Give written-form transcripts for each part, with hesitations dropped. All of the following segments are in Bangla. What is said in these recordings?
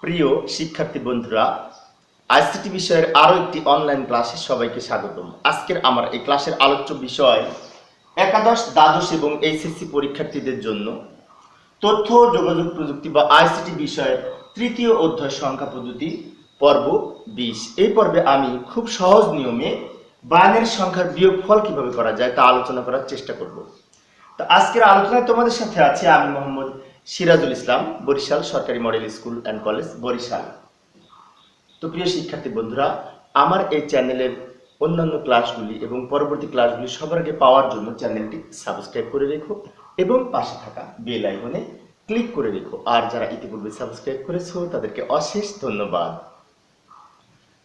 প্রিয় শিক্ষার্থী বন্ধুরা, আইসিটি বিষয়ের আরো একটি অনলাইন ক্লাসে সবাইকে স্বাগতম। আজকের আমার এই ক্লাসের আলোচ্য বিষয় একাদশ, দ্বাদশ এবং এইচএসসি পরীক্ষার্থীদের জন্য তথ্য ও যোগাযোগ প্রযুক্তি বা আইসিটি বিষয়ের তৃতীয় অধ্যায় সংখ্যা পদ্ধতি পর্ব 20। এই পর্বে আমি খুব সহজ নিয়মে বাইনারি সংখ্যার বিয়োগফল কিভাবে করা যায় তা আলোচনা করার চেষ্টা করব। তো আজকের আলোচনায় তোমাদের সাথে আছে আমি মোহাম্মদ সিরাজুল ইসলাম, বরিশাল সরকারি model school and college, Barishal. তো প্রিয় শিক্ষার্থী বন্ধুরা, আমার এই চ্যানেলের অন্যান্য ক্লাসগুলি এবং পরবর্তী ক্লাসগুলি সবার আগে পাওয়ার জন্য চ্যানেলটি সাবস্ক্রাইব করে রেখো এবং পাশে থাকা বেল আইকনে ক্লিক করে রেখো। আর যারা ইতিপূর্বে সাবস্ক্রাইব করেছো তাদেরকে অশেষ ধন্যবাদ।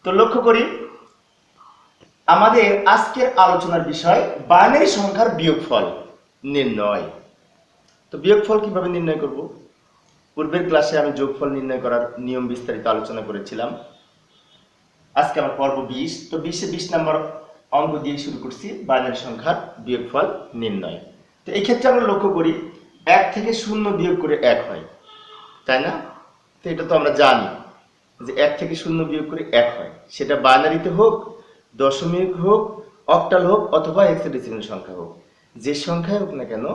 তো লক্ষ্য করি আমাদের আজকের আলোচনার বিষয় বাইনারি সংখ্যার বিয়োগফল নির্ণয়। তো বিয়োগফল কিভাবে নির্ণয় করব? পূর্বের ক্লাসে আমি যোগফল নির্ণয় করার নিয়ম বিস্তারিত আলোচনা করেছিলাম। আজকে আমার পর্ব 20। তো 20-এ 20 নম্বর অঙ্ক দিয়ে শুরু করছি বাইনারি সংখ্যার বিয়োগফল নির্ণয়। তো এই ক্ষেত্রে আমরা লক্ষ্য করি 1 থেকে 0 বিয়োগ করে 1 হয়, তাই না? তো এটা তো আমরা জানি যে 1 থেকে 0 বিয়োগ করে 1 হয়, সেটা বাইনারিতে হোক, দশমিক হোক, অক্টাল হোক অথবা হেক্সাডেসিমাল সংখ্যা হোক, যে সংখ্যায় হোক না কেন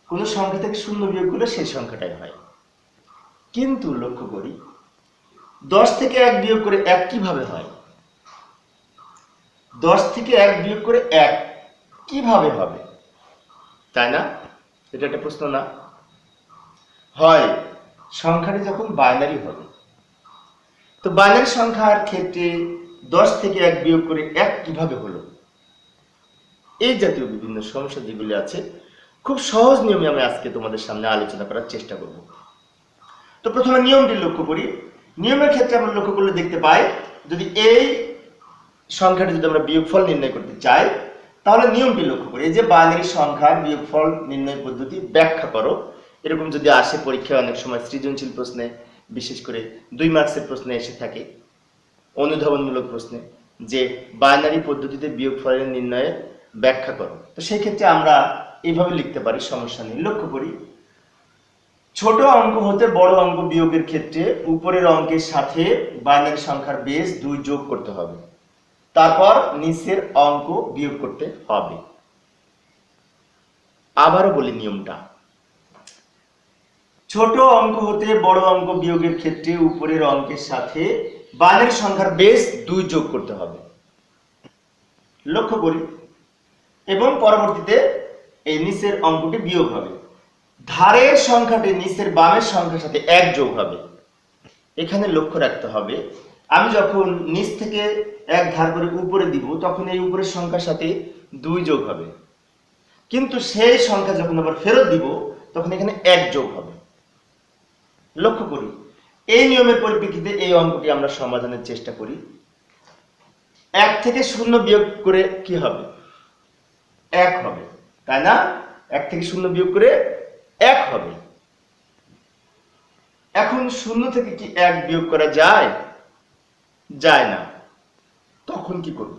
কোনো সংখ্যা থেকে 0 বিয়োগ করলে সেই সংখ্যাটাই হয়। কিন্তু লক্ষ্য করি 10 থেকে 1 বিয়োগ করে 1 কিভাবে হয়? 10 থেকে 1 বিয়োগ করে 1 কিভাবে হবে, তাই না? এটা একটা প্রশ্ন না? হয় সংখ্যাটি যখন বাইনারি হবে। তো বাইনারি সংখ্যার ক্ষেত্রে 10 থেকে 1 বিয়োগ করে 1 কিভাবে হলো, এই জাতীয় বিভিন্ন সমস্যা যেগুলি আছে খুব সহজ নিয়মে আমি আজকে তোমাদের সামনে আলোচনা করার চেষ্টা করব। তো প্রথমে নিয়মটি লক্ষ্য করি। নিয়মের ক্ষেত্রে আমরা লক্ষ্য করলে দেখতে পাই, যদি এই সংখ্যাটি যদি আমরা বিয়োগফল নির্ণয় করতে চাই তাহলে নিয়মটি লক্ষ্য করি। এই যে বাইনারি সংখ্যার বিয়োগফল নির্ণয় পদ্ধতি ব্যাখ্যা করো, এরকম যদি আসে পরীক্ষায় অনেক সময় সৃজনশীল প্রশ্নে, বিশেষ করে 2 মার্কসের প্রশ্নে এসে থাকে, অনুধাবনমূলক প্রশ্নে, যে বাইনারি পদ্ধতিতে বিয়োগফলের নির্ণয়ের ব্যাখ্যা করো। তো সেই ক্ষেত্রে আমরা এইভাবে লিখতে পারি, সমস্যা নেই। লক্ষ্য করি ছোট অঙ্ক হতে বড় অঙ্ক বিয়োগের ক্ষেত্রে উপরের অঙ্কের সাথে বাইনারি সংখ্যার বেস 2 যোগ করতে হবে, তারপর নিচের অঙ্ক বিয়োগ করতে হবে। আবারও বলি নিয়মটা, ছোট অঙ্ক হতে বড় অঙ্ক বিয়োগের ক্ষেত্রে উপরের অঙ্কের সাথে বাইনারি সংখ্যার বেস 2 যোগ করতে হবে। লক্ষ্য করি এবং পরবর্তীতে এই নিচের অঙ্কটি বিয়োগ হবে। ধারের সংখ্যাটি নিচের বামের সংখ্যার সাথে 1 যোগ হবে। এখানে লক্ষ্য রাখতে হবে, আমি যখন নিচ থেকে 1 ধার করে উপরে দিব তখন এই উপরের সংখ্যার সাথে 2 যোগ হবে, কিন্তু সেই সংখ্যা যখন আবার ফেরত দিব তখন এখানে 1 যোগ হবে। লক্ষ্য করি এই নিয়মের পরিপ্রেক্ষিতে এই অঙ্কটি আমরা সমাধানের চেষ্টা করি। 1 থেকে 0 বিয়োগ করে কি হবে? 1 হবে, তাই না? 1 থেকে 0 বিয়োগ করে 1 হবে। এখন 0 থেকে কি 1 বিয়োগ করা যায়? যায় না। তখন কি করব?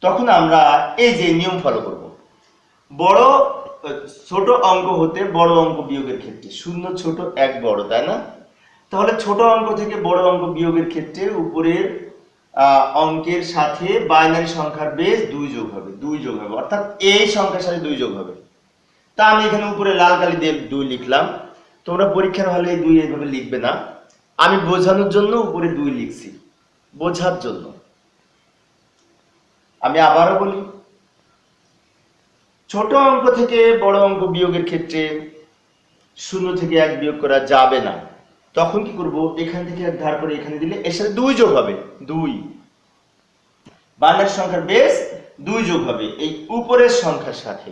তখন আমরা এই যে নিয়ম ফলো করব। ছোট অঙ্ক হতে বড় অঙ্ক বিয়োগের ক্ষেত্রে 0 ছোট 1 বড়, তাই না? তাহলে ছোট অঙ্ক থেকে বড় অঙ্ক বিয়োগের ক্ষেত্রে উপরের অঙ্কের সাথে বাইনারি সংখ্যার বেস 2 যোগ হবে, 2 যোগ হবে, অর্থাৎ এই সংখ্যার সাথে 2 যোগ হবে। তা আমি এখানে উপরে লাল কালি দিয়ে 2 লিখলাম। তোমরা পরীক্ষার হলে 2 এইভাবে লিখবে না, আমি বোঝানোর জন্য উপরে 2 লিখছি, বোঝার জন্য। আমি আবারও বলি, ছোট অঙ্ক থেকে বড় অঙ্ক বিয়োগের ক্ষেত্রে 0 থেকে 1 বিয়োগ করা যাবে না। তখন কি করব? এখান থেকে 1 ধার করে এখানে দিলে এর সাথে 2 যোগ হবে, 2 বাইনারি সংখ্যার বেস 2 যোগ হবে এই উপরের সংখ্যার সাথে।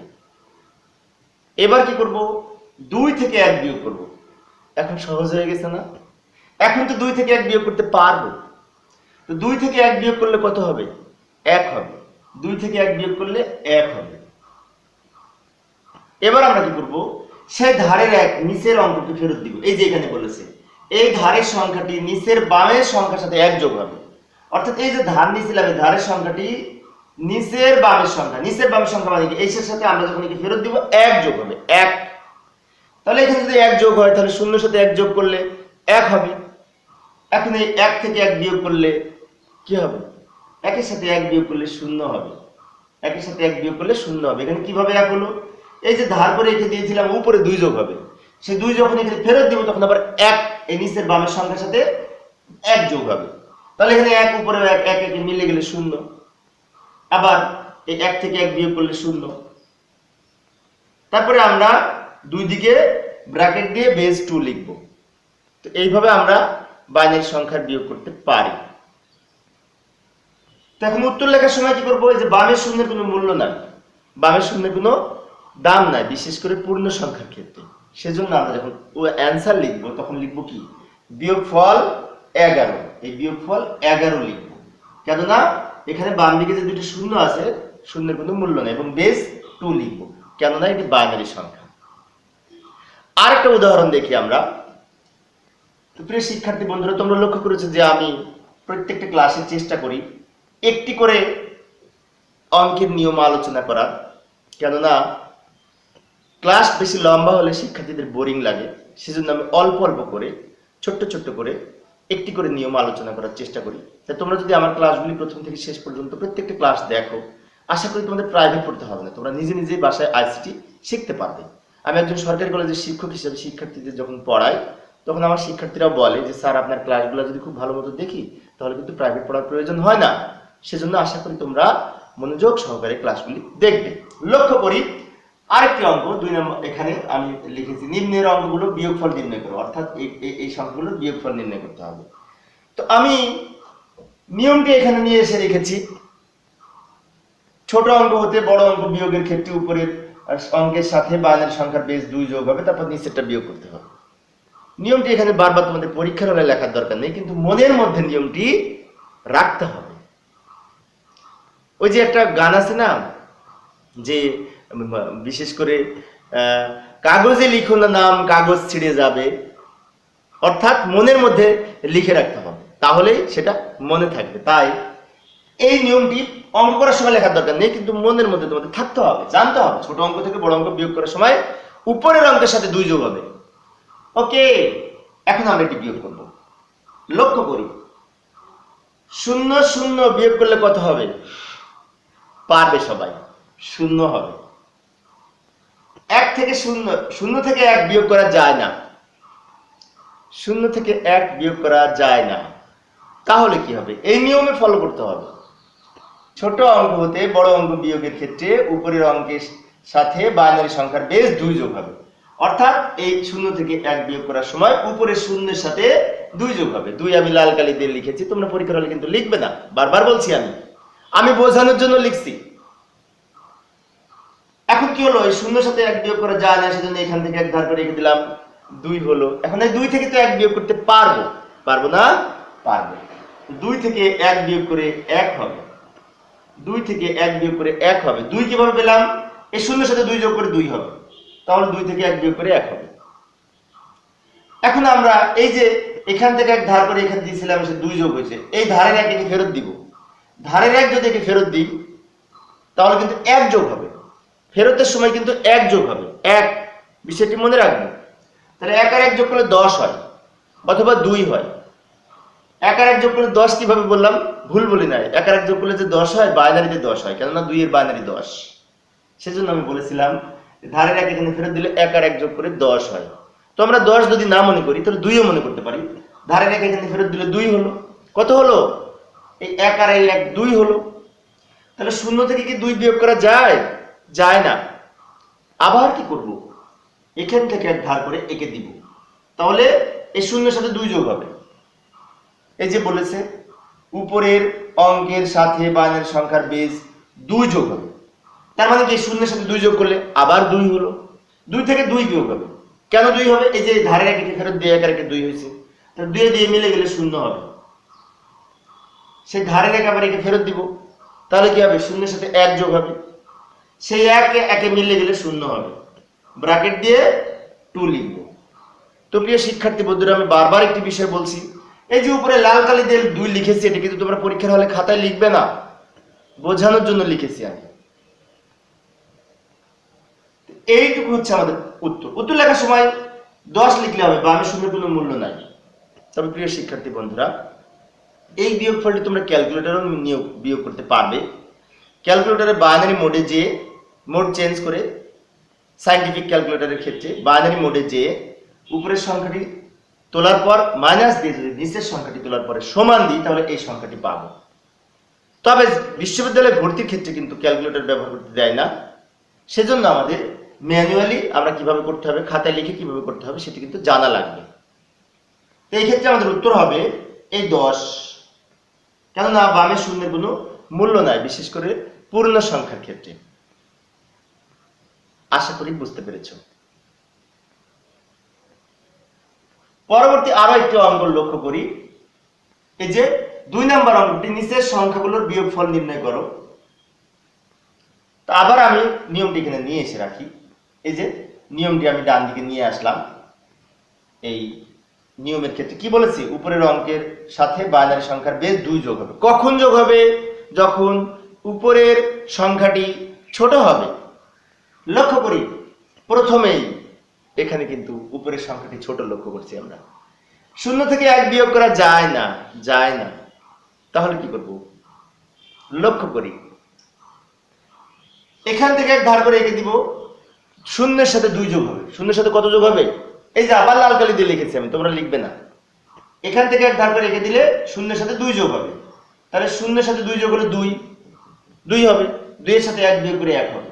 এবার কি করব? 2 থেকে 1 বিয়োগ করব। এখন সহজ হয়ে গেছে না? এখন তো 2 থেকে 1 বিয়োগ করতে পারবো। তো 2 থেকে 1 বিয়োগ করলে কত হবে? 1 হবে। 2 থেকে 1 বিয়োগ করলে 1 হবে। এবার আমরা কি করব? সেই ধারের 1 নিচের অঙ্কটি ফেরত দিব। এই যে এখানে বলেছে এই ধারের সংখ্যাটি নিচের বামের সংখ্যার সাথে 1 যোগ হবে, অর্থাৎ এই যে ধার নিয়েছিলাম এই ধারের সংখ্যাটি নিচের বামের সংখ্যা, নিচের বামের সংখ্যা মানে কি এর সাথে আমরা যখন একে ফেরত দিব 1 যোগ হবে, 1। তাহলে এখানে যদি 1 যোগ হয় তাহলে 0 এর সাথে 1 যোগ করলে এক হবে। এখন এই এক থেকে এক বিয়োগ করলে কি হবে? একের সাথে এক বিয়োগ করলে শূন্য হবে। একের সাথে এক বিয়োগ করলে শূন্য হবে। এখানে কিভাবে এক হলো? এই যে ধার করে রেখে দিয়েছিলাম, উপরে 2 যোগ হবে। সেই 2 যখন এখানে ফেরত দিব তখন আবার এক এই নিচের বামের সংখ্যার সাথে এক যোগ হবে। তাহলে এখানে এক উপরে এক, এক একে মিলে গেলে শূন্য। আবার এই এক থেকে এক বিয়োগ করলে শূন্য। তারপরে আমরা দুই দিকে ব্র্যাকেট দিয়ে বেস 2 লিখব। তো এইভাবে আমরা বাইনারি সংখ্যার বিয়োগ করতে পারি। তো এখন উত্তর লেখার সময় কি করবো? এই যে বামের শূন্যের কোনো মূল্য নাই, বামের শূন্যের কোনো দাম নাই, বিশেষ করে পূর্ণ সংখ্যার ক্ষেত্রে। সেজন্য আমরা যখন অ্যান্সার লিখবো তখন লিখবো কি? বিয়োগফল 11। এই বিয়োগফল 11 লিখবো, কেননা এখানে বাম দিকে যে দুটো শূন্য আছে, শূন্যের কোনো মূল্য নেই, এবং বেস 2 লিখবো, কেননা এটি বাইনারি সংখ্যা। আরেকটা উদাহরণ দেখি আমরা। তো প্রিয় শিক্ষার্থী বন্ধুরা, তোমরা লক্ষ্য করেছো যে আমি প্রত্যেকটা ক্লাসে চেষ্টা করি একটি করে অঙ্কের নিয়ম আলোচনা করার, কেননা ক্লাস বেশি লম্বা হলে শিক্ষার্থীদের বোরিং লাগে। সেজন্য আমি অল্প অল্প করে ছোট্ট ছোট্ট করে একটি করে নিয়ম আলোচনা করার চেষ্টা করি। তাই তোমরা যদি আমার ক্লাসগুলি প্রথম থেকে শেষ পর্যন্ত প্রত্যেকটা ক্লাস দেখো, আশা করি তোমাদের প্রাইভেট পড়তে হবে না, তোমরা নিজে নিজেই বাসায় আইসিটি শিখতে পারবে। আমি একজন সরকারি কলেজের শিক্ষক হিসেবে শিক্ষার্থীদের যখন পড়াই, তখন আমার শিক্ষার্থীরাও বলে যে স্যার আপনার ক্লাসগুলো যদি খুব ভালো মতো দেখি তাহলে কিন্তু প্রাইভেট পড়ার প্রয়োজন হয় না। সেজন্য আশা করি তোমরা মনোযোগ সহকারে ক্লাসগুলি দেখবে। লক্ষ্য করি আরেকটি অঙ্ক 2 নম্বর, এখানে আমি লিখেছি নিম্নের অঙ্কগুলো বিয়োগফল নির্ণয় করো, অর্থাৎ এই সংখ্যাগুলোর বিয়োগফল নির্ণয় করতে হবে। তো আমি নিয়মটি এখানে নিয়ে এসে রেখেছি। ছোট অঙ্ক হতে বড় অঙ্ক বিয়োগের ক্ষেত্রে উপরের অঙ্কের সাথে বাইনারি সংখ্যার বেস 2 যোগ হবে, তারপর নিচেরটা বিয়োগ করতে হবে। নিয়মটি এখানে বারবার তোমাদের পরীক্ষার হলে লেখার দরকার নেই, কিন্তু মনের মধ্যে নিয়মটি রাখতে হবে। ওই যে একটা গান আছে না, যে বিশেষ করে কাগজে লিখো না নাম কাগজ ছিঁড়ে যাবে, অর্থাৎ মনের মধ্যে লিখে রাখতে হবে, তাহলেই সেটা মনে থাকবে। তাই এই নিয়মটি অঙ্ক করার সময় লেখার দরকার নেই, কিন্তু মনের মধ্যে তোমাদের থাকতে হবে, জানতে হবে। ছোট অঙ্ক থেকে বড় অঙ্ক বিয়োগ করার সময় উপরের অঙ্কের সাথে 2 যোগ হবে। ওকে, এখন আমরা এটি বিয়োগ করব। লক্ষ্য করি 0 0 বিয়োগ করলে কত হবে? পারবে সবাই, 0 হবে। 1 থেকে 0, 0 থেকে 1 বিয়োগ করা যায় না, 0 থেকে 1 বিয়োগ করা যায় না। তাহলে কি হবে? এই নিয়মে ফলো করতে হবে। ছোট অঙ্ক হতে বড় অঙ্ক বিয়োগের ক্ষেত্রে উপরের অঙ্কের সাথে বাইনারি সংখ্যার বেস 2 যোগ হবে, অর্থাৎ এই 0 থেকে 1 বিয়োগ করার সময় উপরের শূন্যের সাথে 2 যোগ হবে। 2 আমি লাল কালি দিয়ে লিখেছি, তোমরা পরীক্ষার হলে কিন্তু লিখবে না, বারবার বলছি আমি বোঝানোর জন্য লিখছি। এখন কি হলো? এই 0 সাথে 1 বিয়োগ করা যায় না, সেজন্য এখান থেকে এক ধার করে রেখে দিলাম, 2 হলো। এখন এই 2 থেকে তো 1 বিয়োগ করতে পারবো, পারবো না? পারবো। 2 থেকে 1 বিয়োগ করে 1 হবে, 2 থেকে 1 বিয়োগ করে 1 হবে। 2 কিভাবে পেলাম? এই 0 সাথে 2 যোগ করে 2 হবে, তাহলে 2 থেকে 1 বিয়োগ করে 1 হবে। এখন আমরা এই যে এখান থেকে এক ধার করে এখানে দিয়েছিলাম, সে 2 যোগ হয়েছে, এই ধারের 1 একে ফেরত দিব। ধারের 1 যদি একে ফেরত দিই তাহলে কিন্তু 1 যোগ হবে, ফেরতের সময় কিন্তু 1 যোগ হবে। 1, বিষয়টি মনে রাখবেন। তাহলে 1 আর 1 যোগ করলে 10 হয়, অথবা 2 হয়। 1 আর 1 যোগ করলে 10 কিভাবে বললাম? ভুল বলি নাই, 1 আর 1 যোগ করলে যে 10 হয়, বাইনারিতে 10 হয়, কেননা 2 এর বাইনারি 10। সেজন্য আমি বলেছিলাম ধারের 1 এখানে ফেরত দিলে 1 আর 1 যোগ করে 10 হয়। তো আমরা 10 যদি না মনে করি তাহলে 2ও মনে করতে পারি। ধারের 1 এখানে ফেরত দিলে 2 হলো। কত হলো? এই 1 আর 1 2 হলো। তাহলে 0 থেকে কি 2 বিয়োগ করা যায়? যায় না। আবার কি করব? এখান থেকে এক ধার করে একে দিব, তাহলে এই 0 সাথে 2 যোগ হবে। এই যে বলেছে উপরের অঙ্কের সাথে বাইনারি সংখ্যার বেস 2 যোগ হবে, তার মানে কি 0 এর সাথে 2 যোগ করলে আবার 2 হলো। 2 থেকে 2 বিয়োগ হবে। কেন 2 হবে? এই যে ধারের 1 একে ফেরত দিয়ে 1 আর 1 2 হয়েছে, তাহলে 2 দিয়ে মিলে গেলে 0 হবে। সেই ধারের 1 আবার একে ফেরত দিব, তাহলে কি হবে? 0 এর সাথে 1 যোগ হবে, সেই 1 একে মিলে গেলে 0 হবে। ব্র্যাকেট দিয়ে 2 লিখব। তো প্রিয় শিক্ষার্থী বন্ধুরা, আমি বারবার একটি বিষয় বলছি, এই যে উপরে লাল কালি দিয়ে 2 লিখেছি, এটা কিন্তু তোমরা পরীক্ষার হলে খাতায় লিখবে না, বোঝানোর জন্য লিখেছি আমি। এইটুকু হচ্ছে আমাদের উত্তর। উত্তর লেখার সময় 10 লিখলে হবে, বামে শূন্য কোনো মূল্য নাই। তবে প্রিয় শিক্ষার্থী বন্ধুরা, এই বিয়োগফলটি তোমরা ক্যালকুলেটরেও বিয়োগ করতে পারবে। ক্যালকুলেটরে বাইনারি মোডে যেয়ে মোড চেঞ্জ করে, সায়েন্টিফিক ক্যালকুলেটরের ক্ষেত্রে বাইনারি মোডে যেয়ে উপরের সংখ্যাটি তোলার পর মাইনাস দিয়ে যদি নিচের সংখ্যাটি তোলার পরে সমান দিই, তাহলে এই সংখ্যাটি পাবো। তবে বিশ্ববিদ্যালয়ে ভর্তির ক্ষেত্রে কিন্তু ক্যালকুলেটর ব্যবহার করতে দেয় না। সেজন্য আমাদের ম্যানুয়ালি আমরা কিভাবে করতে হবে, খাতায় লিখে কিভাবে করতে হবে সেটি কিন্তু জানা লাগবে। তো এই ক্ষেত্রে আমাদের উত্তর হবে এই 10, কেননা বামে শূন্যের কোনো মূল্য নাই, বিশেষ করে পূর্ণ সংখ্যার ক্ষেত্রে। আশা করি বুঝতে পেরেছ। পরবর্তী আরো একটি অঙ্ক লক্ষ্য করি। এই যে 2 নম্বর অঙ্কটি, নিচের সংখ্যাগুলোর বিয়োগফল নির্ণয় করো। তা আবার আমি নিয়মটি এখানে নিয়ে এসে রাখি। এই যে নিয়মটি আমি ডান দিকে নিয়ে আসলাম। এই নিয়মের ক্ষেত্রে কি বলেছি, উপরের অঙ্কের সাথে বাইনারি সংখ্যার বেস 2 যোগ হবে। কখন যোগ হবে? যখন উপরের সংখ্যাটি ছোট হবে। লক্ষ্য করি প্রথমেই এখানে কিন্তু উপরের সংখ্যাটি ছোট লক্ষ্য করছি আমরা। 0 থেকে 1 বিয়োগ করা যায় না, যায় না। তাহলে কি করব? লক্ষ্য করি এখান থেকে 1 ধার করে এঁকে দিব, 0-এর সাথে 2 যোগ হবে। 0-এর সাথে কত যোগ হবে? এই যে আবার লাল কালি দিয়ে লিখেছি আমি, তোমরা লিখবে না। এখান থেকে 1 ধার করে এঁকে দিলে 0-এর সাথে 2 যোগ হবে। তাহলে 0-এর সাথে 2 যোগ হলে 2 হবে। 2-এর সাথে 1 বিয়োগ করে 1 হবে।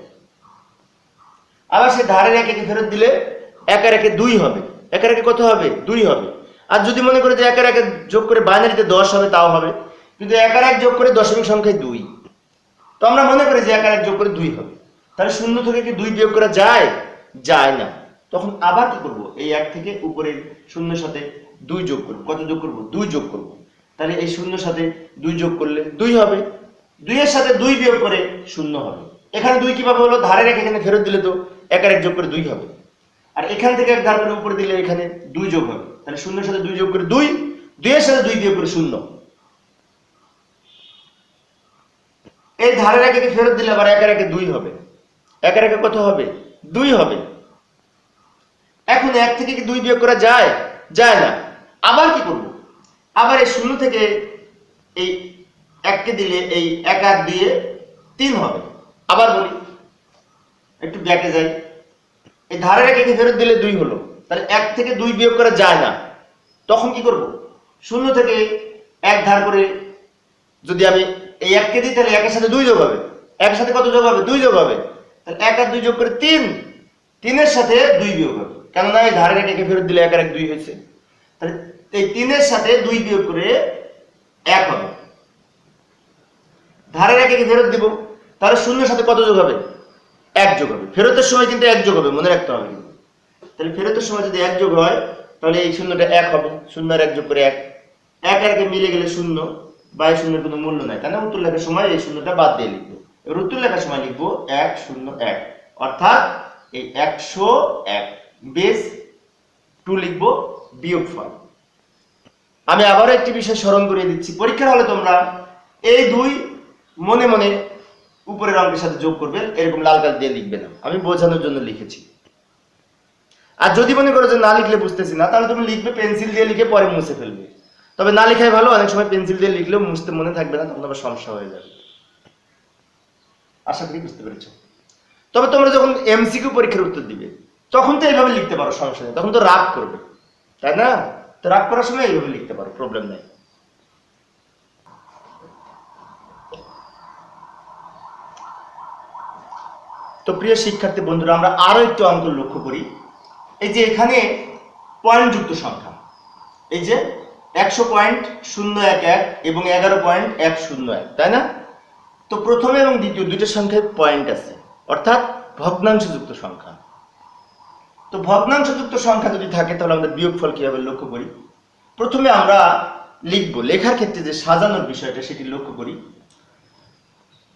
আবার সেই ধারের 1 একে ফেরত দিলে 1 আর 1 2 হবে। 1 আর 1 কত হবে? 2 হবে। আর যদি মনে করে যে 1 আর 1 যোগ করে বাইনারিতে 10 হবে, তাও হবে। কিন্তু 1 আর 1 যোগ করে দশমিক সংখ্যায় 2, তো আমরা মনে করি যে 1 আর 1 যোগ করে 2 হবে। তাহলে 0 থেকে কি 2 বিয়োগ করা যায়? যায় না। তখন আবার কি করব? এই 1 থেকে উপরের 0-এর সাথে 2 যোগ করব। কত যোগ করব? 2 যোগ করব। তাহলে এই 0-এর সাথে 2 যোগ করলে 2 হবে। 2-এর সাথে 2 বিয়োগ করে 0 হবে। এখানে 2 কিভাবে হলো? ধারের 1 এখানে ফেরত দিলে তো 1 আর 1 যোগ করে 2 হবে। আর এখান থেকে 1 ধার করে উপরে দিলে এখানে 2 যোগ হবে। তাহলে 0-এর সাথে 2 যোগ করে 2, 2-এর সাথে 2 বিয়োগ করে 0। এই ধারের 1 একে ফেরত দিলে আবার 1 আর 1 2 হবে। 1 আর 1 কত হবে? 2 হবে। এখন 1 থেকে কি 2 বিয়োগ করা যায়? যায় না। আবার কি করব? আবার এই 0 থেকে এই 1 কে দিলে এই 1 আর 2 এ 3 হবে। আবার বলি, একটু ব্যাকে যাই। এই ধারের 1 একে ফেরত দিলে 2 হলো। তাহলে 1 থেকে 2 বিয়োগ করা যায় না। তখন কি করব? 0 থেকে 1 ধার করে যদি আমি এই 1 কে দিই, তাহলে 1 এর সাথে 2 যোগ হবে। 1 এর সাথে কত যোগ হবে? 2 যোগ হবে। তাহলে 1 আর 2 যোগ করে 3, 3-এর সাথে 2 বিয়োগ হবে। কেননা এই ধারের 1 একে ফেরত দিলে 1 আর 1 2 হয়েছে। তাহলে এই 3-এর সাথে 2 বিয়োগ করে 1 হবে। ধারের 1 একে ফেরত দিব, তাহলে 0-এর সাথে কত যোগ হবে? 1 যোগ হবে। ফেরতের সময় কিন্তু 1 যোগ হবে, মনে রাখতে হবে। তাহলে ফেরতের সময় যদি 1 যোগ হয়, তাহলে এই 0টা 1 হবে। 0 আর 1 যোগ করে 1, 1 আর 1 মিলে গেলে 0, বা এই 0-এর কোনো মূল্য নাই। তাই না? উত্তর লেখার সময় এই 0টা বাদ দিয়ে লিখবো। এবার উত্তর লেখার সময় লিখবো 101, অর্থাৎ এই 101 বেস 2 লিখবো বিয়োগফল। আমি আবারও একটি বিষয় স্মরণ করিয়ে দিচ্ছি। পরীক্ষার হলে তোমরা এই 2 মনে মনে উপরের অঙ্কের সাথে যোগ করবে, এরকম লাল কালি দিয়ে লিখবে না। আমি বোঝানোর জন্য লিখেছি। আর যদি মনে করো যে না লিখলে বুঝতেছি না, তাহলে তুমি লিখবে পেন্সিল দিয়ে, লিখে পরে মুছে ফেলবে। তবে না লিখাই ভালো, অনেক সময় পেন্সিল দিয়ে লিখলেও মুছতে মনে থাকবে না, তখন আবার সমস্যা হয়ে যাবে। আশা করি বুঝতে পেরেছ। তবে তোমরা যখন এমসিকিউ পরীক্ষার উত্তর দিবে, তখন তো এইভাবে লিখতে পারো, সমস্যা নেই। তখন তো রাগ করবে, তাই না? তো রাগ করার সময় এইভাবে লিখতে পারো, প্রবলেম নাই। তো প্রিয় শিক্ষার্থী বন্ধুরা, আমরা আরো একটু অঙ্ক লক্ষ্য করি। এই যে এখানে পয়েন্ট যুক্ত সংখ্যা, এই যে 100.011 এবং 11.101, তাই না? তো প্রথমে এবং দ্বিতীয় দুইটা সংখ্যায় পয়েন্ট আছে, অর্থাৎ ভগ্নাংশযুক্ত সংখ্যা। তো ভগ্নাংশযুক্ত সংখ্যা যদি থাকে, তাহলে আমাদের বিয়োগফল কিভাবে লক্ষ্য করি? প্রথমে আমরা লিখব, লেখার ক্ষেত্রে যে সাজানোর বিষয়টা সেটি লক্ষ্য করি।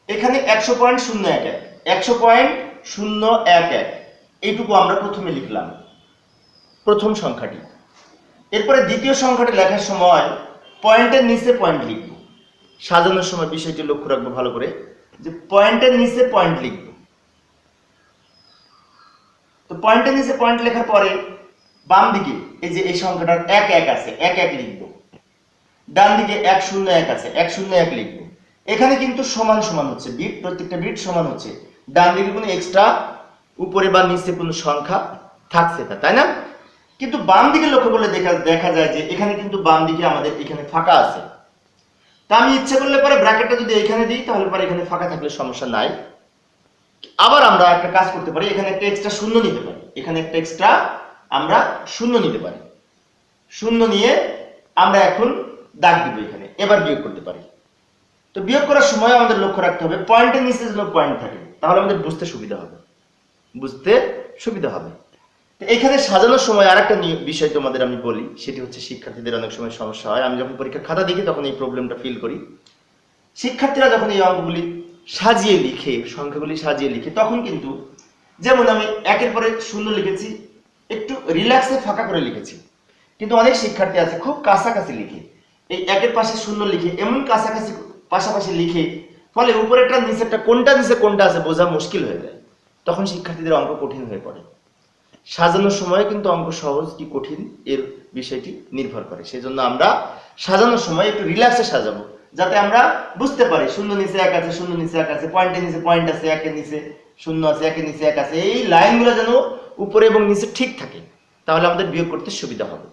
এখানে 100.011, 100.011 এইটুকু আমরা প্রথমে লিখলাম, প্রথম সংখ্যাটি। এরপরে দ্বিতীয় সংখ্যাটি লেখার সময় পয়েন্টের নিচে পয়েন্ট লিখব। সাজানোর সময় বিষয়টি লক্ষ্য রাখবো ভালো করে, যে পয়েন্টের নিচে পয়েন্ট লিখব। তো পয়েন্টের নিচে পয়েন্ট লেখার পরে বাম দিকে এই যে এই সংখ্যাটার 1 1 আছে 1 1 লিখব, ডান দিকে 1 0 1 আছে 1 0 1 লিখব। এখানে কিন্তু সমান সমান হচ্ছে বিট, প্রত্যেকটা বিট সমান হচ্ছে, ডান দিকে কোনো এক্সট্রা উপরে বা নিচে কোনো সংখ্যা থাকছে না, তাই না? কিন্তু বাম দিকে লক্ষ্য করলে দেখা যায় যে এখানে কিন্তু বাম দিকে আমাদের এখানে ফাঁকা আছে। তা আমি ইচ্ছে করলে পরে ব্র্যাকেটটা যদি এখানে দিই তাহলে পরে এখানে ফাঁকা থাকলে সমস্যা নাই। আবার আমরা একটা কাজ করতে পারি, এখানে একটা এক্সট্রা শূন্য নিতে পারি, এখানে একটা এক্সট্রা আমরা শূন্য নিতে পারি। শূন্য নিয়ে আমরা এখন দাগ দিব এখানে, এবার বিয়োগ করতে পারি। তো বিয়োগ করার সময় আমাদের লক্ষ্য রাখতে হবে পয়েন্টের নিচে যেন পয়েন্ট থাকে, তাহলে আমাদের বুঝতে সুবিধা হবে, বুঝতে সুবিধা হবে। তো এখানে সাজানোর সময় আরেকটা বিষয় তোমাদের আমি বলি, সেটি হচ্ছে শিক্ষার্থীদের অনেক সময় সমস্যা হয়। আমি যখন পরীক্ষার খাতা দেখি তখন এই প্রবলেমটা ফিল করি। শিক্ষার্থীরা যখন এই অঙ্কগুলি সাজিয়ে লিখে, সংখ্যাগুলি সাজিয়ে লিখে, তখন কিন্তু যেমন আমি একের পরে শূন্য লিখেছি, একটু রিল্যাক্সে ফাঁকা করে লিখেছি, কিন্তু অনেক শিক্ষার্থী আছে খুব কাছাকাছি লিখে, এই একের পাশে শূন্য লিখে এমন কাছাকাছি পাশাপাশি লিখে, ফলে উপরেরটা নিচেরটা কোনটা নিচে কোনটা আছে বোঝা মুশকিল হয়ে যায়। তখন শিক্ষার্থীদের অঙ্ক কঠিন হয়ে পড়ে। সাজানোর সময় কিন্তু অঙ্ক সহজ কি কঠিন এর বিষয়টি নির্ভর করে। সেজন্য আমরা সাজানোর সময় একটু রিল্যাক্সে সাজাবো, যাতে আমরা বুঝতে পারি শূন্য নিচে 1 আছে, শূন্য নিচে 1 আছে, পয়েন্টের নিচে পয়েন্ট আছে, একের নিচে শূন্য আছে, একের নিচে 1 আছে, এই লাইনগুলো যেন উপরে এবং নিচে ঠিক থাকে, তাহলে আমাদের বিয়োগ করতে সুবিধা হবে।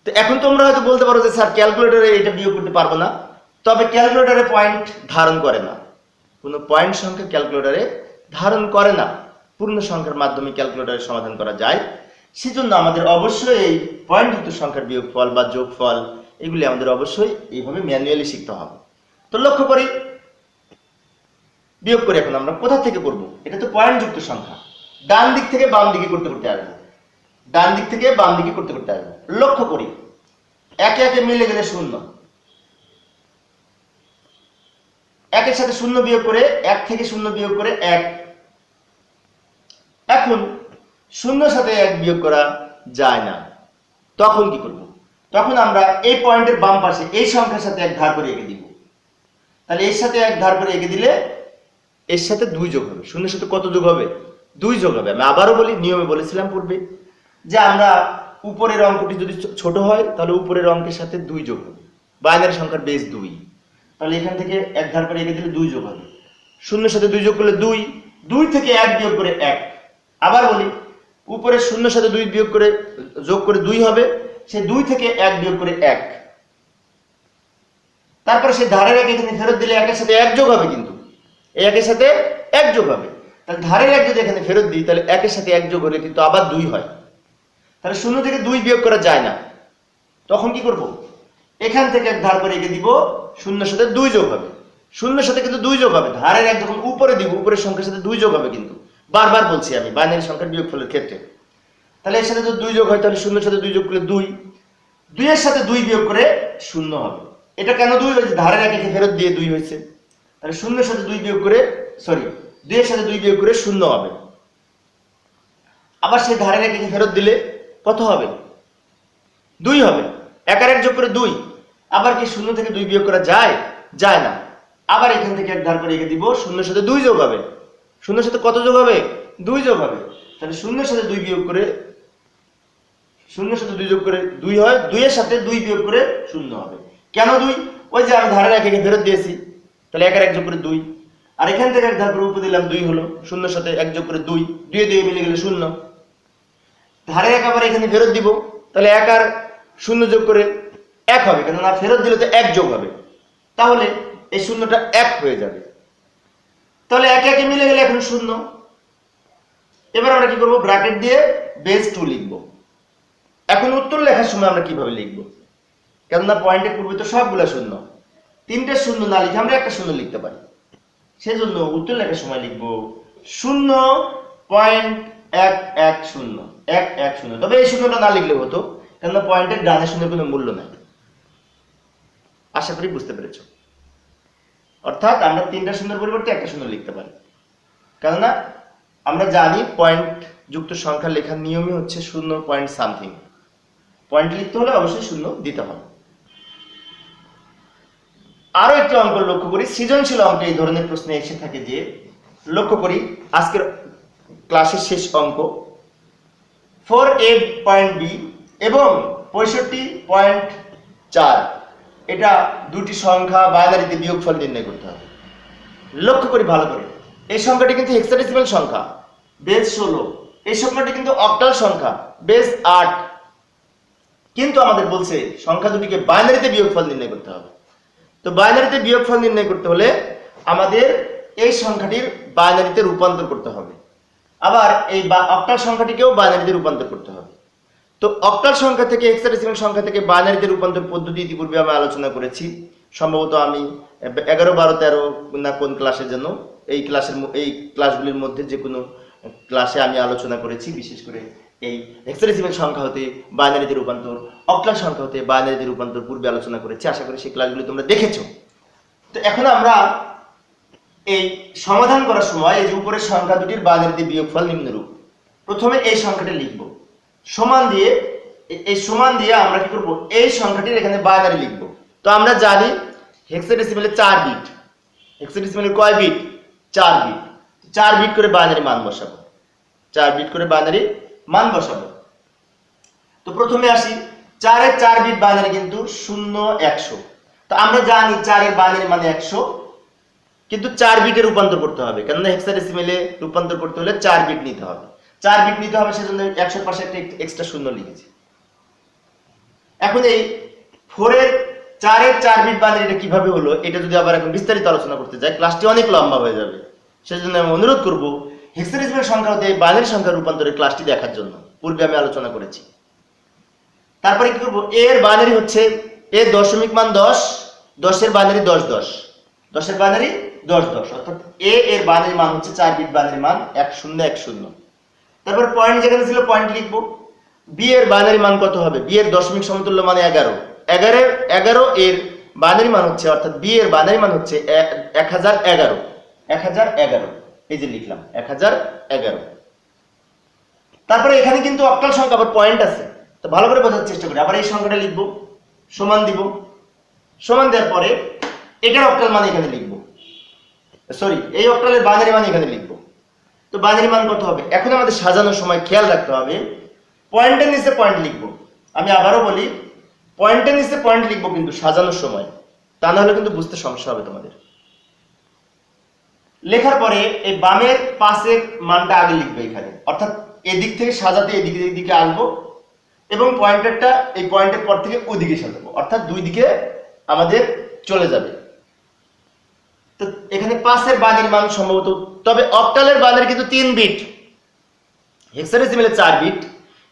তো এখন তোমরা হয়তো বলতে পারো যে স্যার ক্যালকুলেটরে এটা বিয়োগ করতে পারবো না, তবে ক্যালকুলেটরে পয়েন্ট ধারণ করে না, কোনো পয়েন্ট সংখ্যা ক্যালকুলেটরে ধারণ করে না, পূর্ণ সংখ্যার মাধ্যমে ক্যালকুলেটরে সমাধান করা যায়। সেজন্য আমাদের অবশ্যই এই পয়েন্টযুক্ত সংখ্যার বিয়োগফল বা যোগফল এগুলি আমাদের অবশ্যই এইভাবে ম্যানুয়ালি শিখতে হবে। তো লক্ষ্য করি বিয়োগ করে এখন আমরা কোথা থেকে করব, এটা তো পয়েন্টযুক্ত সংখ্যা, ডান দিক থেকে বাম দিকে করতে করতে আসবো, ডান দিক থেকে বাম দিকে করতে করতে আসবো। লক্ষ্য করি একে একে মিলে গেলে শূন্য, একের সাথে শূন্য বিয়োগ করে 1 থেকে শূন্য বিয়োগ করে 1। এখন শূন্যর সাথে 1 বিয়োগ করা যায় না, তখন কি করব? তখন আমরা এই পয়েন্টের বাম পাশে এই সংখ্যার সাথে 1 ধার করে এঁকে দিব। তাহলে এর সাথে 1 ধার করে এঁকে দিলে এর সাথে 2 যোগ হবে। শূন্যের সাথে কত যোগ হবে? 2 যোগ হবে। আমি আবারও বলি, নিয়মে বলেছিলাম পূর্বে যে আমরা উপরের অঙ্কটি যদি ছোট হয় তাহলে উপরের অঙ্কের সাথে 2 যোগ হবে, বাইনারি সংখ্যার বেস 2, তাহলে এখান থেকে 1 ধার করে এঁকে দিলে 2 যোগ হবে। শূন্যের সাথে 2 যোগ করলে 2, 2 থেকে 1 বিয়োগ করে 1। আবার বলি, উপরে শূন্যের সাথে 2 বিয়োগ করে যোগ করে 2 হবে, সে 2 থেকে 1 বিয়োগ করে 1। তারপরে সেই ধারের 1 এখানে ফেরত দিলে 1 এর সাথে 1 যোগ হবে, কিন্তু এই 1 এর সাথে 1 যোগ হবে। তাহলে ধারের 1 যদি এখানে ফেরত দিই তাহলে 1 এর সাথে 1 যোগ হলে কিন্তু আবার 2 হয়। তাহলে শূন্য থেকে 2 বিয়োগ করা যায় না, তখন কি করব? এখান থেকে 1 ধার করে এঁকে দিব, শূন্যের সাথে 2 যোগ হবে। শূন্যের সাথে কিন্তু 2 যোগ হবে, ধারের 1 যখন উপরে দিব উপরের সংখ্যার সাথে 2 যোগ হবে, কিন্তু বারবার বলছি আমি বাইনারি সংখ্যার বিয়োগফলের ক্ষেত্রে। তাহলে এর সাথে যদি 2 যোগ হয় তাহলে শূন্যের সাথে 2 যোগ করলে 2, 2 এর সাথে 2 বিয়োগ করে 0 হবে। এটা কেন 2 হয়েছে? ধারের 1 একে ফেরত দিয়ে 2 হয়েছে। তাহলে শূন্যের সাথে 2 বিয়োগ করে 2 এর সাথে 2 বিয়োগ করে 0 হবে। আবার সেই ধারের 1 একে ফেরত দিলে কত হবে? 2 হবে। 1 আর 1 যোগ করে 2। আবার কি শূন্য থেকে 2 বিয়োগ করা যায়? যায় না। আবার এখান থেকে 1 ধার করে এঁকে দিব, শূন্যের সাথে 2 যোগ হবে। শূন্যের সাথে কত যোগ হবে? 2 যোগ হবে। তাহলে শূন্যের সাথে 2 বিয়োগ করে, শূন্যের সাথে 2 যোগ করে 2 হয়, 2 এর সাথে 2 বিয়োগ করে 0 হবে। কেন 2? ওই যে আমি ধারের 1 একে ফেরত দিয়েছি, তাহলে 1 আর 1 যোগ করে 2। আর এখান থেকে 1 ধার করে উপরে দিলাম, 2 হলো। শূন্যের সাথে 1 যোগ করে 2, 2 এ 2 মিলে গেলে 0। ধারের 1 আবার এখানে ফেরত দিব, তাহলে 1 আর 0 যোগ করে 1 হবে, কেননা ফেরত দিলে তো 1 যোগ হবে, তাহলে এই শূন্যটা 1 হয়ে যাবে। তাহলে 1 1 মিলে গেলে এখন 0। এবার আমরা কি করব? ব্র্যাকেট দিয়ে বেস 2 লিখব। এখন উত্তর লেখার সময় আমরা কিভাবে লিখব? কেননা পয়েন্টের পূর্বে তো সবগুলা শূন্য, 3টে শূন্য না লিখে আমরা একটা শূন্য লিখতে পারি। সেজন্য উত্তর লেখার সময় লিখব 0.110, তবে এই শূন্যটা না লিখলে হতো, কেননা পয়েন্টের ডানে শূন্যের কোনো মূল্য নাই। আশা করি বুঝতে পেরেছ। অর্থাৎ আমরা 3টা শূন্যের পরিবর্তে একটা শূন্য লিখতে পারি, কেননা আমরা জানি পয়েন্ট যুক্ত সংখ্যা লেখার নিয়মই হচ্ছে 0 পয়েন্ট সামথিং। পয়েন্ট লিখতে হলে অবশ্যই শূন্য দিতে হবে। আরো একটি অঙ্ক লক্ষ্য করি, সৃজনশীল অঙ্কে এই ধরনের প্রশ্ন এসে থাকে যে, লক্ষ্য করি আজকের ক্লাসের শেষ অঙ্ক, 4a পয়েন্ট বি এবং 65.4, এটা দুটি সংখ্যা বাইনারিতে বিয়োগফল নির্ণয় করতে হবে। লক্ষ্য করি ভালো করে, এই সংখ্যাটি কিন্তু হেক্সাডেসিমাল সংখ্যা, বেস 16। এই সংখ্যাটি কিন্তু অক্টাল সংখ্যা, বেস 8। কিন্তু আমাদের বলছে সংখ্যা দুটিকে বাইনারিতে বিয়োগফল নির্ণয় করতে হবে। তো বাইনারিতে বিয়োগফল নির্ণয় করতে হলে আমাদের এই সংখ্যাটির বাইনারিতে রূপান্তর করতে হবে, আবার এই অক্টাল সংখ্যাটিকেও বাইনারিতে রূপান্তর করতে হবে। তো অক্টাল সংখ্যা থেকে হেক্সাডেসিমাল সংখ্যা থেকে বাইনারিতে রূপান্তর পদ্ধতি ইতিপূর্বে আমি আলোচনা করেছি। সম্ভবত আমি 11, 12, 13 না কোন ক্লাসের জন্য এই ক্লাসগুলির মধ্যে যে কোনো ক্লাসে আমি আলোচনা করেছি। বিশেষ করে এই হেক্সাডেসিমাল সংখ্যা হতে বাইনারিতে রূপান্তর, অক্টাল সংখ্যা হতে বাইনারিতে রূপান্তর পূর্বে আলোচনা করেছি। আশা করি সেই ক্লাসগুলি তোমরা দেখেছো। তো এখন আমরা এই সমাধান করার সময় এই যে উপরের সংখ্যা দুটির বাইনারিতে বিয়োগফল নিম্নরূপ। প্রথমে এই সংখ্যাটা লিখব, সমান দিয়ে, এই সমান দিয়ে আমরা কি করব, এই সংখ্যাটির এখানে বাইনারি লিখব। তো আমরা জানি হেক্সাডেসিমালে 4 বিট। হেক্সাডেসিমালের কয় বিট? 4 বিট। 4 বিট করে বাইনারি মান বসাবো, 4 বিট করে বাইনারি মান বসাবো। তো প্রথমে আসি, 4 এর 4 বিট বাইনারি কিন্তু 0, 100। তো আমরা জানি 4 এর বাইনারি মানে 100, কিন্তু 4 বিটে রূপান্তর করতে হবে, কারণ হেক্সাডেসিমালে রূপান্তর করতে হলে 4 বিট নিতে হবে। 4 বিট নিতে হবে, সেজন্য 100 এর পাশে একটা এক্সট্রা শূন্য লিখেছি। এখন এই 4 এর 4 বিট বাইনারিটা কিভাবে হলো, এটা যদি আবার এখন বিস্তারিত আলোচনা করতে যাই, ক্লাসটি অনেক লম্বা হয়ে যাবে। সেজন্য আমি অনুরোধ করব হেক্সাডেসিমাল সংখ্যা হতে বাইনারি সংখ্যা রূপান্তরের ক্লাসটি দেখার জন্য, পূর্বে আমি আলোচনা করেছি। তারপরে কি করব, এর বাইনারি হচ্ছে এর দশমিক মান 10, 10 এর বাইনারি 10, 10, 10 এর বাইনারি 10, 10, অর্থাৎ এর বাইনারি মান হচ্ছে 4 বিট বাইনারি মান 10, 10। তারপর পয়েন্ট যেখানে ছিল পয়েন্ট লিখব। বি এর বাইনারি মান কত হবে? বি এর দশমিক সমতুল্য মানে 11, 11 এর বাইনারি মান হচ্ছে, অর্থাৎ বি এর বাইনারি মান হচ্ছে 1011, 1011। এই যে লিখলাম 1011। তারপরে এখানে কিন্তু অক্টাল সংখ্যা, আবার পয়েন্ট আছে, তো ভালো করে বোঝার চেষ্টা করি। আবার এই সংখ্যাটা লিখব, সমান দিব, সমান দেওয়ার পরে এটার অক্টাল মান এখানে লিখব, সরি এই অক্টালের বাইনারি মান এখানে লিখব। তো বাইনারি মান কত হবে? এখন আমাদের সাজানোর সময় খেয়াল রাখতে হবে, পয়েন্টের নিচে পয়েন্ট লিখব। আমি আবারও বলি, পয়েন্টের নিচে পয়েন্ট লিখব কিন্তু সাজানোর সময়, তা না হলে কিন্তু বুঝতে সমস্যা হবে তোমাদের। লেখার পরে এই বামের পাশের মানটা আগে লিখবে এখানে, অর্থাৎ এদিক থেকে সাজাতে এদিকে আসবো এবং পয়েন্টারটা এই পয়েন্টের পর থেকে ওদিকে সাজাবো, অর্থাৎ দুই দিকে আমাদের চলে যাবে। তো এখানে পাশের বাইনারি মান সম্ভবত, তবে অক্টালের বাইনারি কিন্তু 3 বিট, হেক্সাডেসিমালে 4 বিট,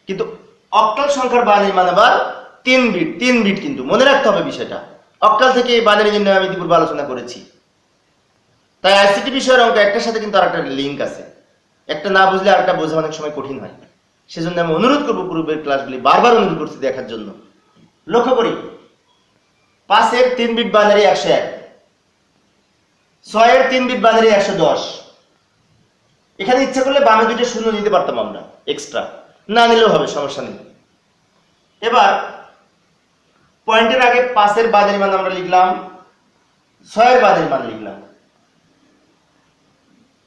কিন্তু অক্টাল সংখ্যার বাইনারি মান আবার 3 বিট। 3 বিট কিন্তু মনে রাখতে হবে বিষয়টা। অক্টাল থেকে এই বাইনারি নির্ণয় আমি ইতিপূর্বে আলোচনা করেছি। তাই আইসিটি বিষয়ের অঙ্ক একটার সাথে কিন্তু আরেকটা লিঙ্ক আছে, একটা না বুঝলে আরেকটা বোঝা অনেক সময় কঠিন হয়। সেজন্য আমি অনুরোধ করবো পূর্বের ক্লাসগুলি বারবার অনুরোধ করছি দেখার জন্য। লক্ষ্য করি, 5 এর 3 বিট বাইনারি 101, 6 এর 3 বিট বাইনারি 110। এখানে ইচ্ছা করলে বামে দুইটা শূন্য নিতে পারতাম আমরা এক্সট্রা, না নিলেও হবে, সমস্যা নেই। এবার পয়েন্টের আগে 5 এর বাইনারি মান আমরা লিখলাম, 6 এর বাইনারি মান লিখলাম,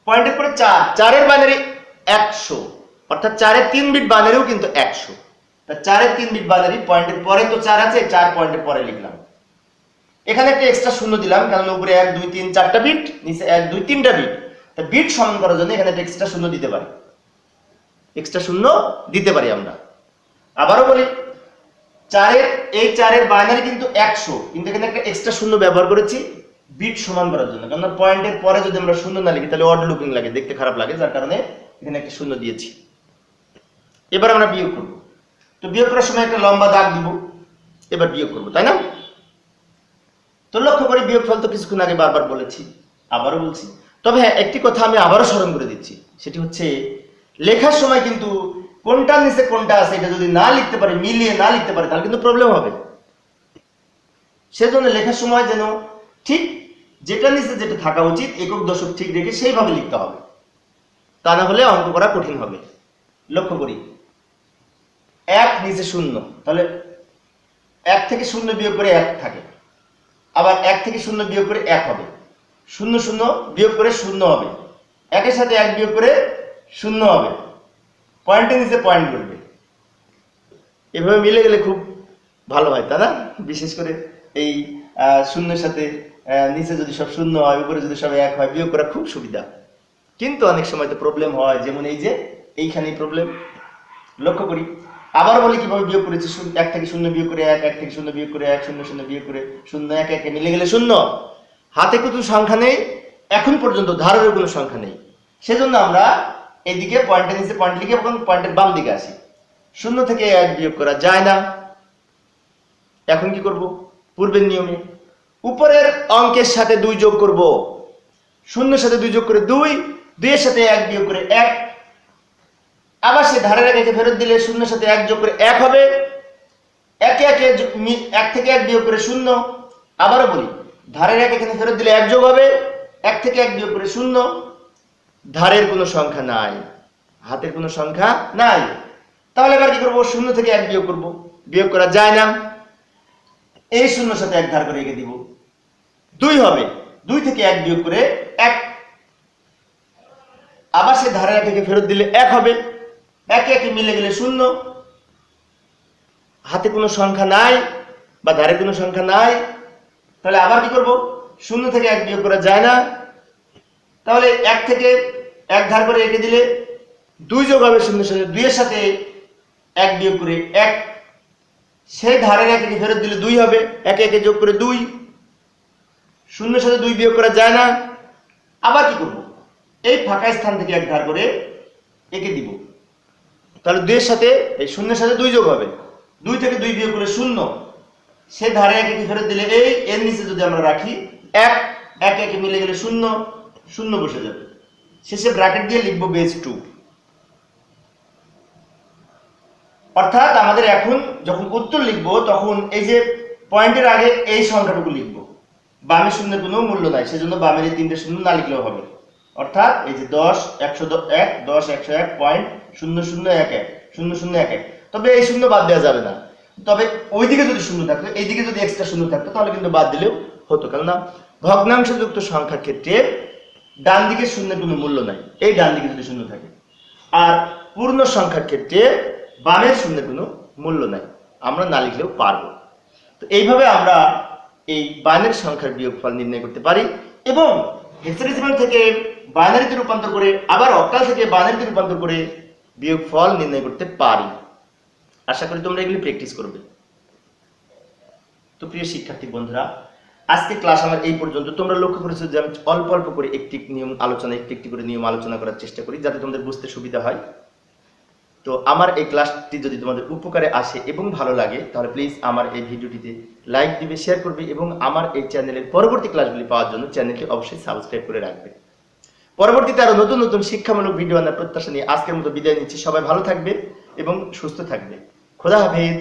পয়েন্টের পরে 4 এর বাইনারি 100, অর্থাৎ 4 এর 3 বিট বাইনারিও কিন্তু 100। তা 4 এর 3 বিট বাইনারি পয়েন্টের পরে তো 4 আছে, 4 পয়েন্টের পরে লিখলাম। এখানে একটা এক্সট্রা শূন্য দিলাম, কারণ উপরে 1, 2, 3, 4টা বিট, নিচে 1, 2, 3টা বিট। তা বিট সমান করার জন্য এখানে একটা এক্সট্রা শূন্য দিতে পারি, এক্সট্রা শূন্য দিতে পারি আমরা। আবারও বলি, 4 এর বাইনারি কিন্তু 100, কিন্তু এখানে একটা এক্সট্রা শূন্য ব্যবহার করেছি বিট সমান করার জন্য, কারণ পয়েন্টের পরে যদি আমরা শূন্য না লিখি তাহলে অড লুকিং লাগে, দেখতে খারাপ লাগে, যার কারণে এখানে একটা শূন্য দিয়েছি। এবার আমরা বিয়োগ করব। তো বিয়োগ করার সময় একটা লম্বা দাগ দিব, এবার বিয়োগ করব, তাই না? তো লক্ষ্য করি বিয়োগফল তো কিছুক্ষণ আগে বারবার বলেছি, আবারও বলছি। তবে হ্যাঁ, একটি কথা আমি আবারও স্মরণ করে দিচ্ছি, সেটি হচ্ছে লেখার সময় কিন্তু কোনটার নিচে কোনটা আছে এটা যদি না লিখতে পারি, মিলিয়ে না লিখতে পারি, তাহলে কিন্তু প্রবলেম হবে। সেজন্য লেখার সময় যেন ঠিক যেটা নিচে যেটা থাকা উচিত একক দশক ঠিক রেখে সেইভাবে লিখতে হবে, তা না হলে অঙ্ক করা কঠিন হবে। লক্ষ্য করি 1 নিচে 0, তাহলে 1 থেকে 0 বিয়োগ করে 1 থাকে, আবার 1 থেকে 0 বিয়োগ করে 1 হবে, 0 0 বিয়োগ করে 0 হবে, 1 এর সাথে 1 বিয়োগ করে 0 হবে, পয়েন্টের নিচে পয়েন্ট করবে, এভাবে মিলে গেলে খুব ভালো হয়, তাই না? বিশেষ করে এই শূন্যের সাথে নিচে যদি সব শূন্য হয়, উপরে যদি সব এক হয়, বিয়োগ করা খুব সুবিধা। কিন্তু অনেক সময় তো প্রবলেম হয়, যেমন এই যে এইখানেই প্রবলেম। লক্ষ্য করি, আবার বলি কিভাবে বিয়োগ করেছি। এক থেকে শূন্য বিয়োগ করে এক, এক থেকে শূন্য বিয়োগ করে এক, শূন্য শূন্য বিয়োগ করে শূন্য, এক একে মিলে গেলে শূন্য। হাতে কোনো সংখ্যা নেই, এখন পর্যন্ত ধারের কোনো সংখ্যা নেই, সেজন্য আমরা এইদিকে পয়েন্টের নিচে পয়েন্ট লিখে এবং পয়েন্টের বাম দিকে আসি। শূন্য থেকে এক বিয়োগ করা যায় না। এখন কি করব? পূর্বের নিয়মে উপরের অঙ্কের সাথে 2 যোগ করব। শূন্যের সাথে 2 যোগ করে 2, 2 এর সাথে 1 বিয়োগ করে 1। আবার সে ধারের রেখাকে ফেরত দিলে শূন্যের সাথে 1 যোগ করে 1 হবে। একে একে 1 থেকে 1 বিয়োগ করে 0। আবারও বলি, ধারের রেখা এখানে ফেরত দিলে 1 যোগ হবে। 1 থেকে 1 বিয়োগ করে 0। ধারের কোনো সংখ্যা নাই, হাতের কোনো সংখ্যা নাই। তাহলে এবার কি করব? 0 থেকে 1 বিয়োগ করব। বিয়োগ করা যায় না। এই শূন্যর সাথে 1 ধার করে রেখে দিব, 2 হবে। 2 থেকে 1 বিয়োগ করে 1। আবার সে ধারের রেখাকে ফেরত দিলে 1 হবে। একে একে মিলে গেলে 0। হাতে কোনো সংখ্যা নাই বা ধারে কোনো সংখ্যা নাই। তাহলে আবার কি করব? 0 থেকে 1 বিয়োগ করা যায় না। তাহলে 1 থেকে 1 ধার করে রেখে দিলে 2 যোগ হবে শূন্যের সাথে, 2 এর সাথে 1 বিয়োগ করে 1। সেই ধারের রেখাকে ফেরত দিলে 2 হবে। একে একে যোগ করে 2। শূন্যের সাথে 2 বিয়োগ করা যায় না। আবার কি করব? এই ফাঁকা স্থান থেকে 1 ধার করে এঁকে দিব। তাহলে 2 এর সাথে এই শূন্যের সাথে 2 যোগ হবে। 2 থেকে 2 বিয়োগ করে 0। সে ধারে একে একে ফেরত দিলে এই এর নিচে যদি আমরা রাখি 1, একে একে মিলে গেলে 0, 0 বসে যাবে। শেষে ব্র্যাকেট দিয়ে লিখব বেস 2। অর্থাৎ আমাদের এখন যখন উত্তর লিখব তখন এই যে পয়েন্টের আগে এই সংখ্যাটুকু লিখব। বামে শূন্যের কোনো মূল্য নাই, সেজন্য বামের এই 3টে শূন্য না লিখলেও হবে। অর্থাৎ এই যে 10 101 10 101 পয়েন্ট 0011 0011। তবে এই শূন্য বাদ দেওয়া যাবে না। তবে ওইদিকে যদি শূন্য থাকতো, এইদিকে যদি এক্সট্রা শূন্য থাকতো তাহলে কিন্তু বাদ দিলেও হতো, কেননা ভগ্নাংশযুক্ত সংখ্যার ক্ষেত্রে ডান দিকে শূন্যের কোনো মূল্য নাই, এই ডান দিকে যদি শূন্য থাকে। আর পূর্ণ সংখ্যার ক্ষেত্রে বামের শূন্যের কোনো মূল্য নাই, আমরা না লিখলেও পারবো। তো এইভাবে আমরা এই বাইনারি সংখ্যার বিয়োগফল নির্ণয় করতে পারি এবং হেক্সাডেসিমাল থেকে বাইনারিতে রূপান্তর করে আবার অক্টাল থেকে বাইনারিতে রূপান্তর করে বিয়োগফল নির্ণয় করতে পারি। আশা করি তোমরা এগুলি প্র্যাকটিস করবে। তো প্রিয় শিক্ষার্থী বন্ধুরা, আজকে ক্লাস আমার এই পর্যন্ত। তোমরা লক্ষ্য করেছো যে আমি অল্প অল্প করে একটি একটি করে নিয়ম আলোচনা করার চেষ্টা করি, যাতে তোমাদের বুঝতে সুবিধা হয়। তো আমার এই ক্লাসটি যদি তোমাদের উপকারে আসে এবং ভালো লাগে, তাহলে প্লিজ আমার এই ভিডিওটিতে লাইক দিবে, শেয়ার করবে এবং আমার এই চ্যানেলের পরবর্তী ক্লাসগুলি পাওয়ার জন্য চ্যানেলটি অবশ্যই সাবস্ক্রাইব করে রাখবে। পরবর্তীতে আরো নতুন নতুন শিক্ষামূলক ভিডিও আনার প্রত্যাশা নিয়ে আজকের মতো বিদায় নিচ্ছি। সবাই ভালো থাকবে এবং সুস্থ থাকবে। খোদা হাফেজ।